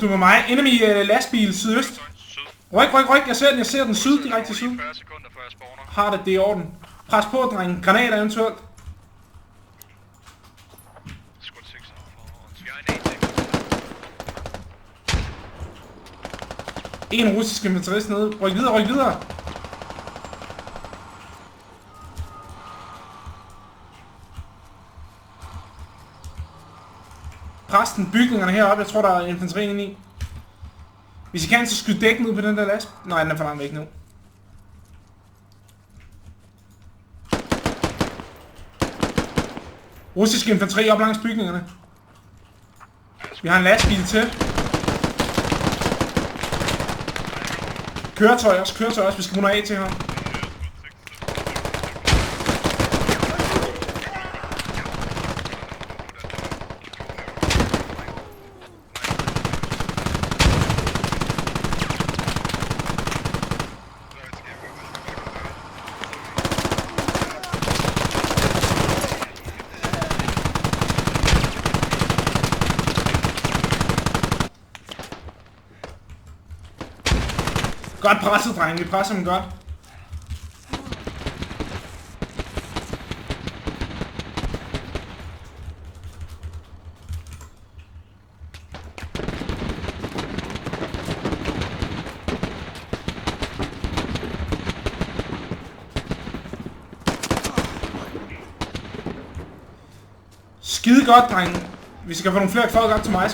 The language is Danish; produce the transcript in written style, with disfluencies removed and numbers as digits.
Du med mig. Enemy lastbil sydøst. Ryk. Jeg ser den syd, direkte syd. Har det i orden. Pres på, drenge. Granater eventuelt. En russisk infanterist nede. Ryk videre. Pres den bygningerne heroppe. Jeg tror, der er infanteri inde i. Hvis I kan, så skyd dækken ud på den der last. Nej, den er for langt væk nu. Russisk infanteri op langs bygningerne. Vi har en lastbil til. Køretøj også. Vi skal bruge noget af til her. Godt presset, drenge. Vi presser dem godt. Skide godt, drenge. Vi skal få nogle flere folk op til mig, så